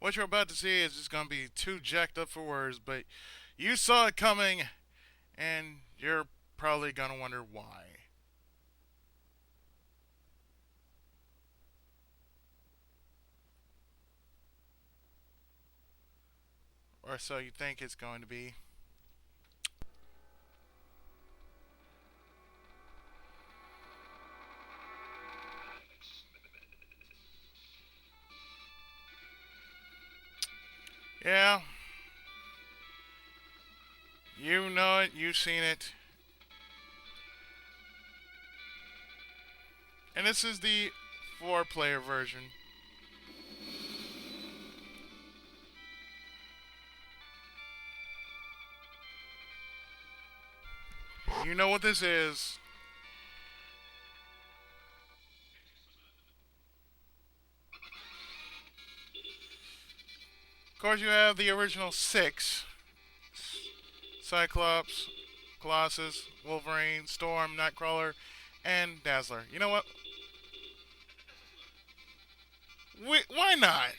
What you're about to see is just gonna be too jacked up for words, but you saw it coming, and you're probably gonna wonder why. Or so you think it's going to be. Yeah, you know it, you've seen it. And this is the four-player version. You know what this is. Of course, you have the original six: Cyclops, Colossus, Wolverine, Storm, Nightcrawler, and Dazzler. You know what? Why not?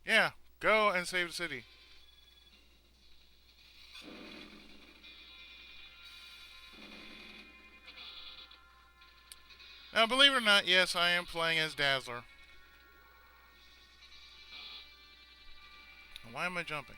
Yeah, go and save the city. Now, believe it or not, yes, I am playing as Dazzler. Why am I jumping?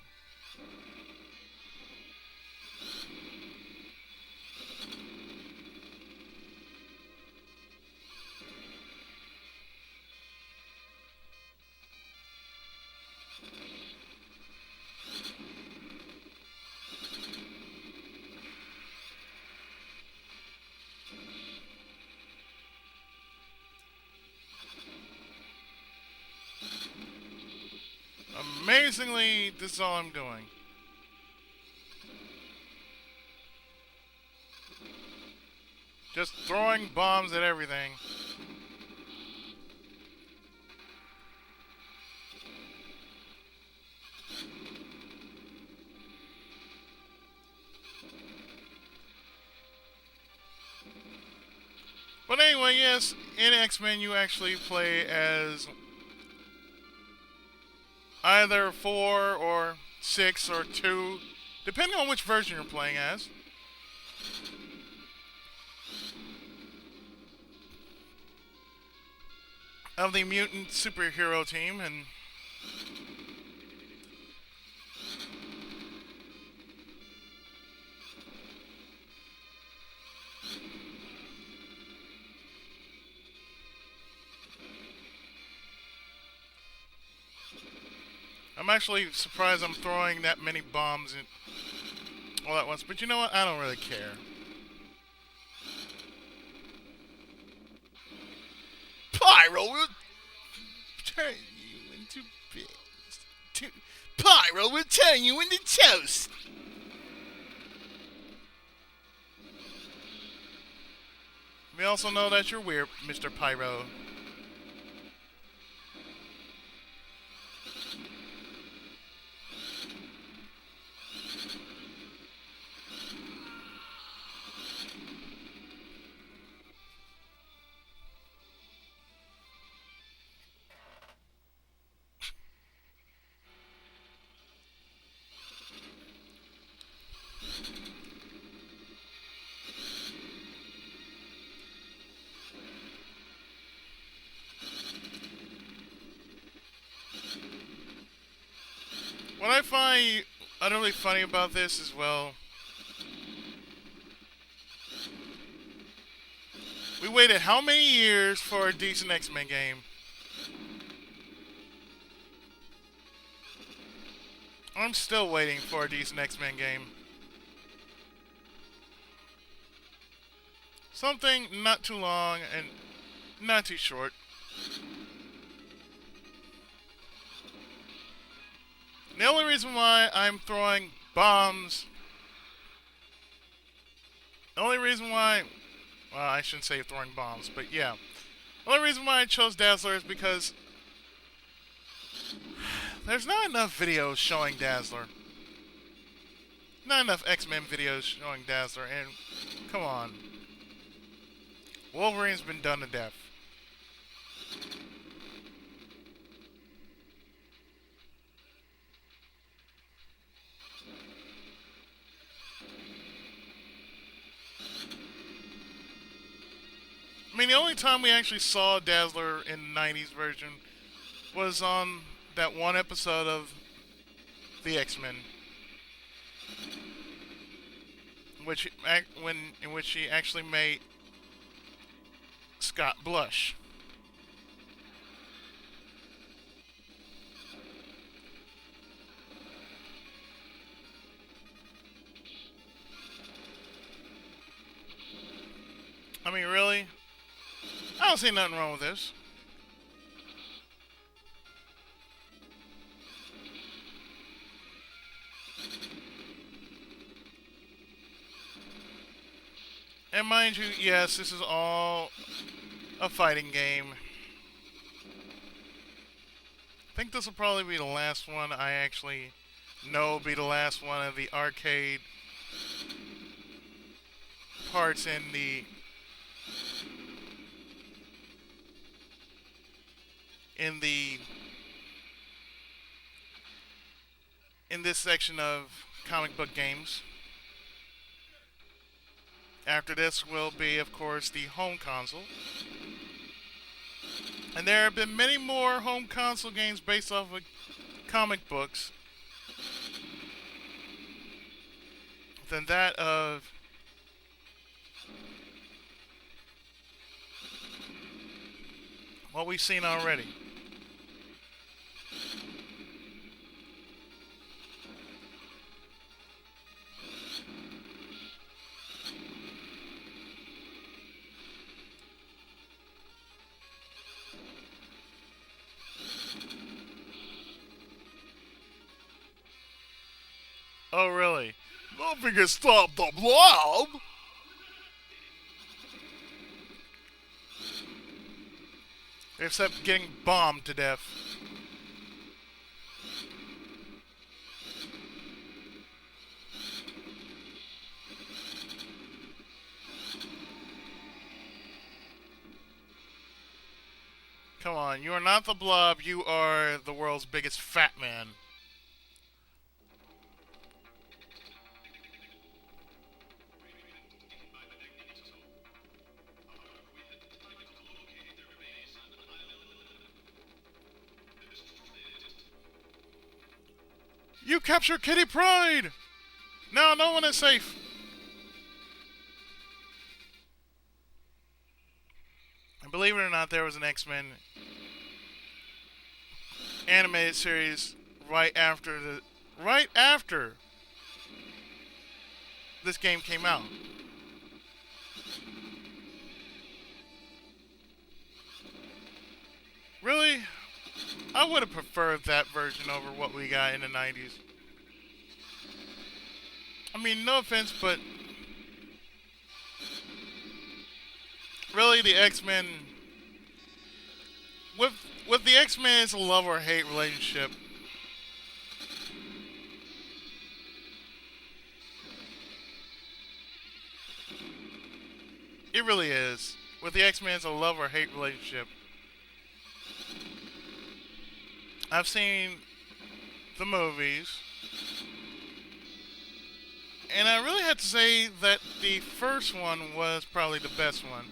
Amazingly, this is all I'm doing. Just throwing bombs at everything. But anyway, yes, in X-Men you actually play as either 4 or 6 or 2, depending on which version you're playing as. Of the mutant superhero team, and I'm actually surprised I'm throwing that many bombs in all at once. But you know what? I don't really care. Pyro will turn you into bits. Pyro will turn you into toast. We also know that you're weird, Mr. Pyro. What I find utterly funny about this as well, we waited how many years for a decent X-Men game? I'm still waiting for a decent X-Men game. Something not too long and not too short. The only reason why I'm throwing bombs, the only reason why, well, I shouldn't say throwing bombs, but yeah. The only reason why I chose Dazzler is because there's not enough videos showing Dazzler. Not enough X-Men videos showing Dazzler, and come on. Wolverine's been done to death. I mean, the only time we actually saw Dazzler in the 90s version was on that one episode of the X-Men, in which he actually made Scott blush. I mean, really? I don't see nothing wrong with this. And mind you, yes, this is all a fighting game. I think this will probably be the last one I actually know will be the last one of the arcade parts in this section of comic book games. After this will be, of course, the home console. And there have been many more home console games based off of comic books than that of what we've seen already. Oh, really? Nothing can stop the blob! Except getting bombed to death. Come on, you are not the blob, you are the world's biggest fat man. You capture Kitty Pryde! Now no one is safe. And believe it or not, there was an X-Men animated series right after this game came out. Really? I would have preferred that version over what we got in the 90s. I mean, no offense, but really the X-Men with the X-Men, it's a love or hate relationship. It really is. With the X-Men, it's a love or hate relationship. I've seen the movies, and I really have to say that the first one was probably the best one.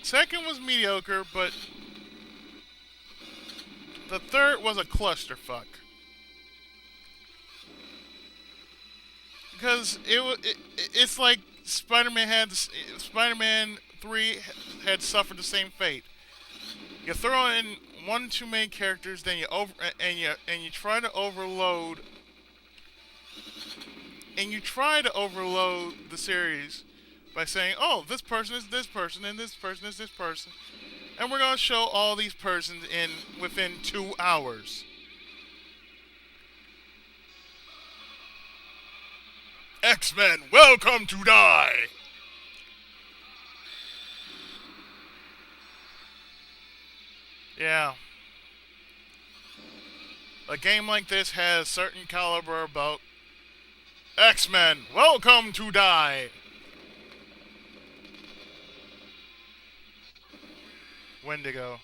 Second was mediocre, but the third was a clusterfuck. Because it's like Spider-Man 3 had suffered the same fate. You throw in one too many characters, then you try to overload, the series by saying, "Oh, this person is this person, and this person is this person," and we're gonna show all these persons in within 2 hours. X-Men, welcome to die! Yeah. A game like this has certain caliber about X-Men, welcome to die! Wendigo.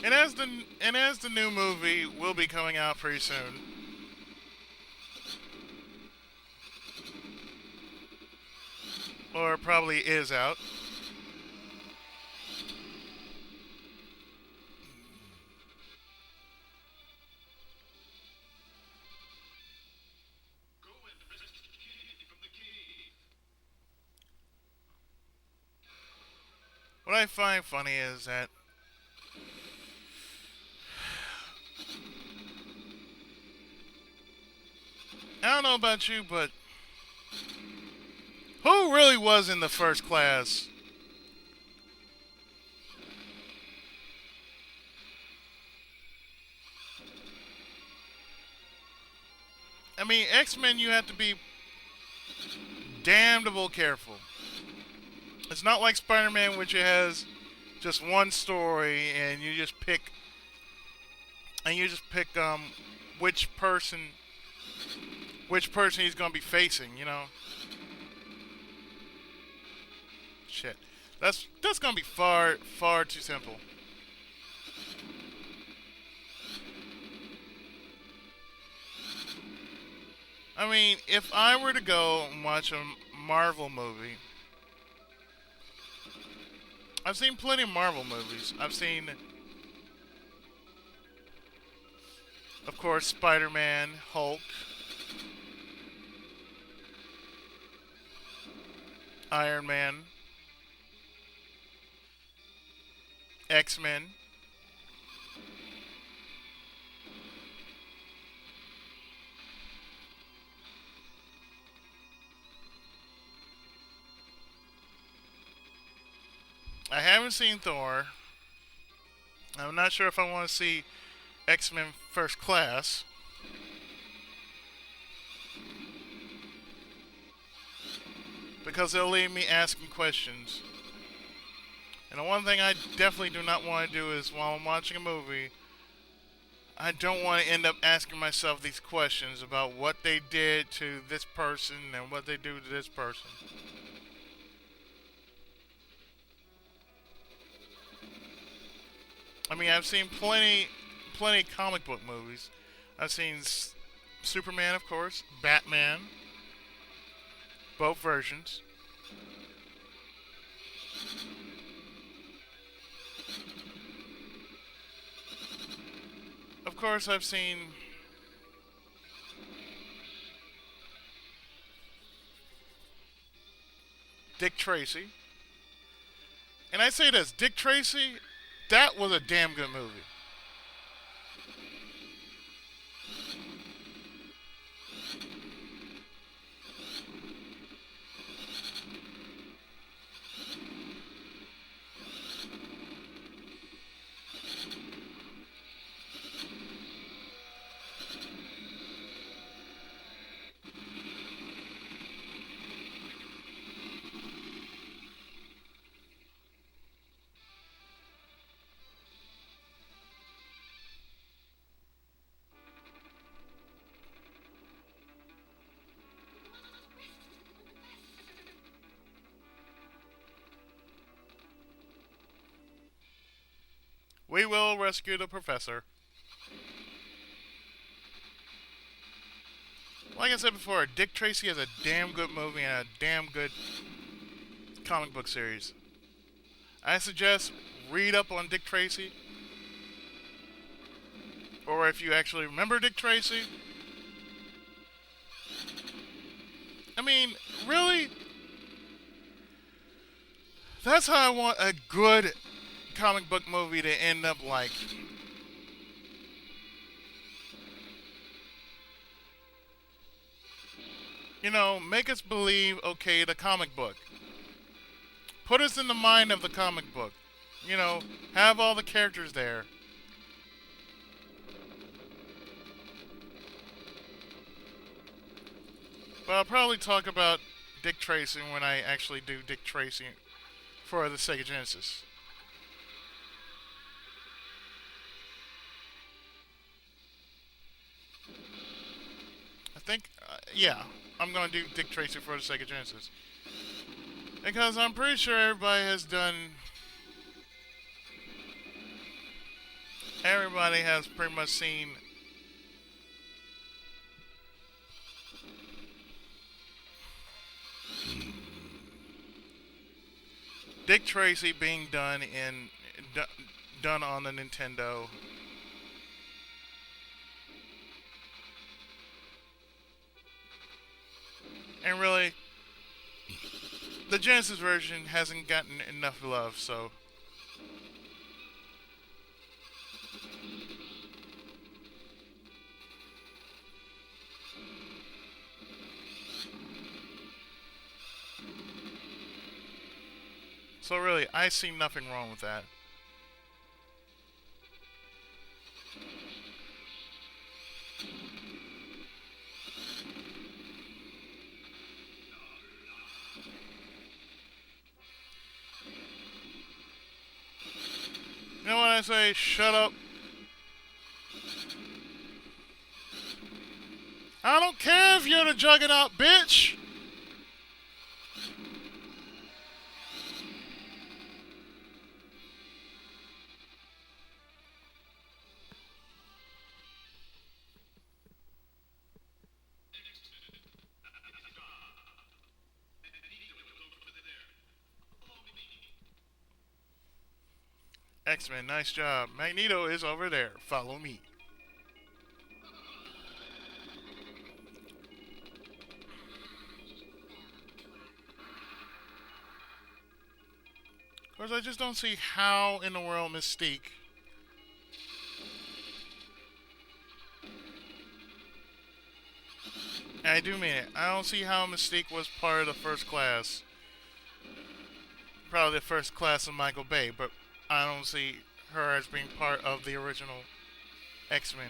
And as the new movie will be coming out pretty soon. Or probably is out. What I find funny is that I don't know about you, but who really was in the first class? I mean, X-Men, you have to be damnable careful. It's not like Spider-Man, which has just one story, and you just pick, which person, he's gonna be facing. You know, shit. That's gonna be far too simple. I mean, if I were to go and watch a Marvel movie, I've seen plenty of Marvel movies. I've seen, of course, Spider-Man, Hulk, Iron Man, X-Men. I haven't seen Thor. I'm not sure if I want to see X-Men First Class. Because it'll leave me asking questions. And the one thing I definitely do not want to do is, while I'm watching a movie, I don't want to end up asking myself these questions about what they did to this person and what they do to this person. I mean, I've seen plenty comic book movies. I've seen Superman, of course, Batman, both versions. Of course, I've seen Dick Tracy. And I say this, Dick Tracy, that was a damn good movie. We will rescue the professor. Like I said before, Dick Tracy is a damn good movie and a damn good comic book series. I suggest read up on Dick Tracy. Or if you actually remember Dick Tracy. I mean, really? That's how I want a good comic book movie to end up like. Make us believe, okay, the comic book. Put us in the mind of the comic book. You know, have all the characters there. But I'll probably talk about Dick Tracy when I actually do Dick Tracy for the Sega Genesis. I think, yeah, I'm going to do Dick Tracy for the Sega Genesis. Because I'm pretty sure everybody has pretty much seen Dick Tracy being done on the Nintendo. And really, the Genesis version hasn't gotten enough love, so really, I see nothing wrong with that. You know what I say? Shut up. I don't care if you're the Juggernaut, bitch! X-Men, nice job. Magneto is over there. Follow me. Of course, I just don't see how in the world Mystique and I do mean it. I don't see how Mystique was part of the first class. Probably the first class of Michael Bay, but I don't see her as being part of the original X-Men.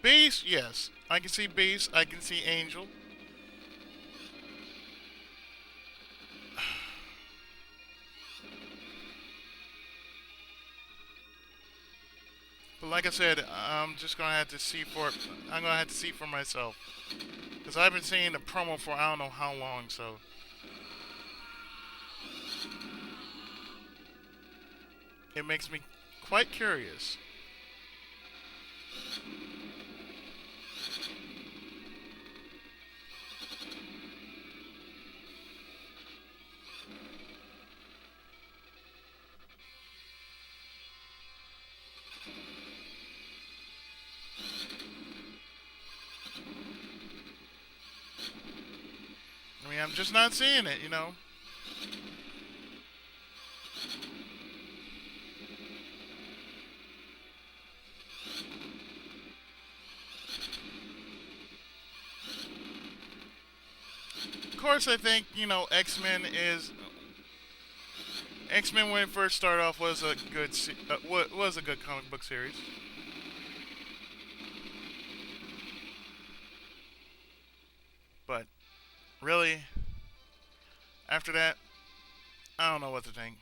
Beast, yes. I can see Beast. I can see Angel. But like I said, I'm just gonna have to see for it. I'm gonna have to see for myself because I've been seeing the promo for I don't know how long. So it makes me quite curious. I mean, I'm just not seeing it, you know. Of course, I think X-Men when it first started off was a was a good comic book series. But really, after that, I don't know what to think.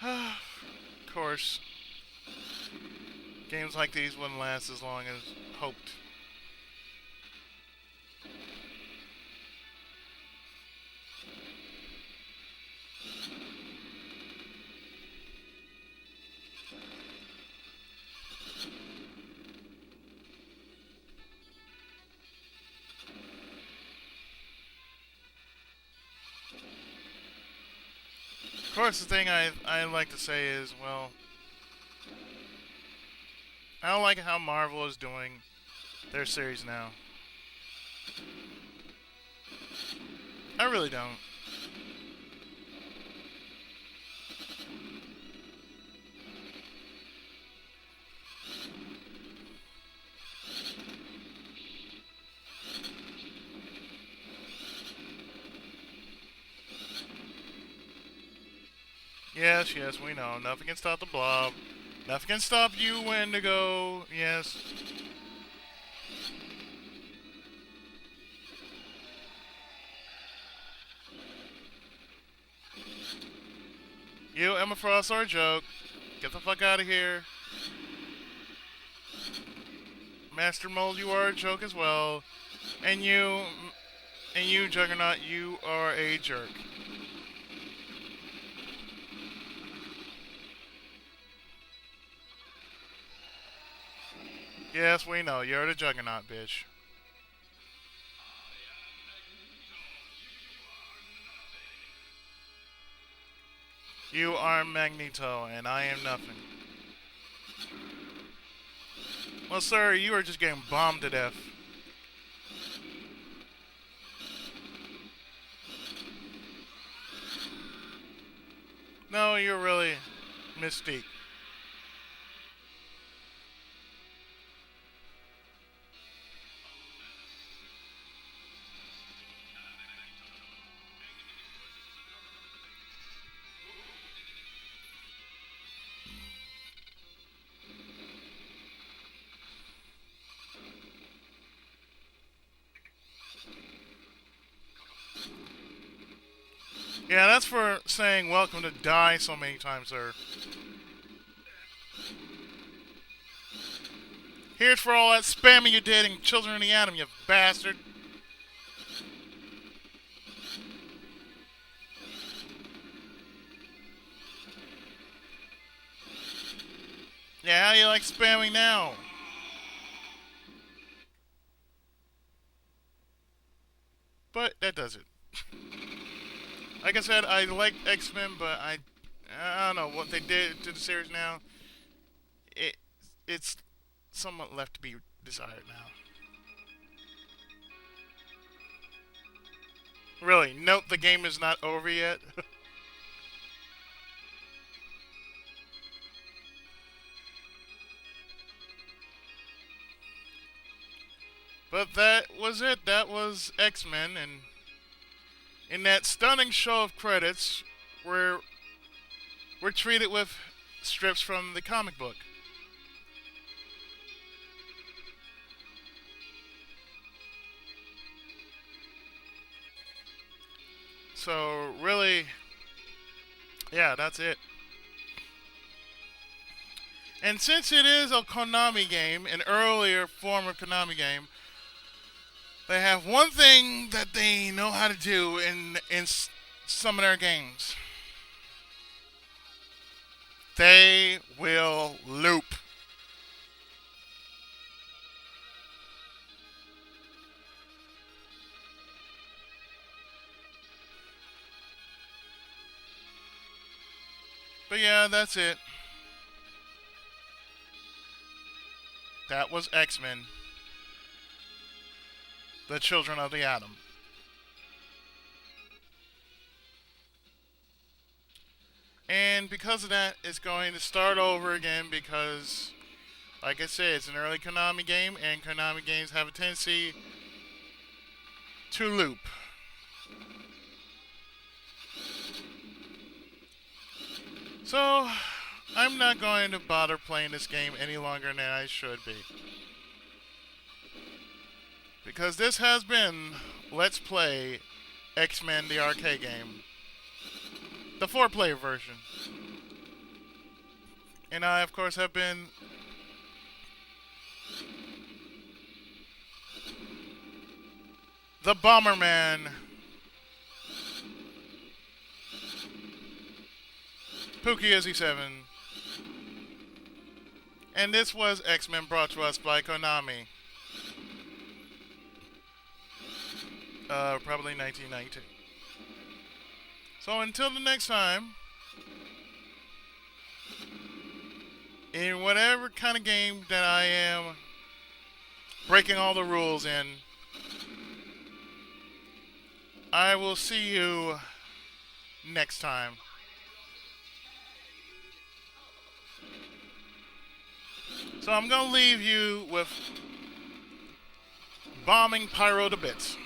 Of course, games like these wouldn't last as long as hoped. Of course, the thing I like to say is, well, I don't like how Marvel is doing their series now. I really don't. Yes, yes, we know. Nothing can stop the Blob. Nothing can stop you, Wendigo. Yes. You, Emma Frost, are a joke. Get the fuck out of here. Master Mold, you are a joke as well. And you, Juggernaut, you are a jerk. Yes, we know. You're the Juggernaut, bitch. You are Magneto, and I am nothing. Well, sir, you are just getting bombed to death. No, you're really Mystique. Yeah, that's for saying welcome to die so many times, sir. Here's for all that spamming you did in Children of the Atom, you bastard. Yeah, how do you like spamming now? But that does it. Like I said, I like X-Men, but I don't know what they did to the series now. It it's somewhat left to be desired now. Really, note the game is not over yet. But that was it. That was X-Men, and in that stunning show of credits, we're treated with strips from the comic book. So really, yeah, that's it. And since it is a Konami game, an earlier form of Konami game, they have one thing that they know how to do in some of their games. They will loop. But yeah, that's it. That was X-Men, the Children of the Atom. And because of that, it's going to start over again because, like I said, it's an early Konami game, and Konami games have a tendency to loop. So, I'm not going to bother playing this game any longer than I should be. Because this has been Let's Play X-Men the arcade game. The 4-player version. And I, of course, have been the Bomberman. Pookie Izzy 7. And this was X-Men brought to us by Konami. Probably 1992. So until the next time, in whatever kind of game that I am breaking all the rules in. I will see you next time. So I'm going to leave you with bombing Pyro to bits.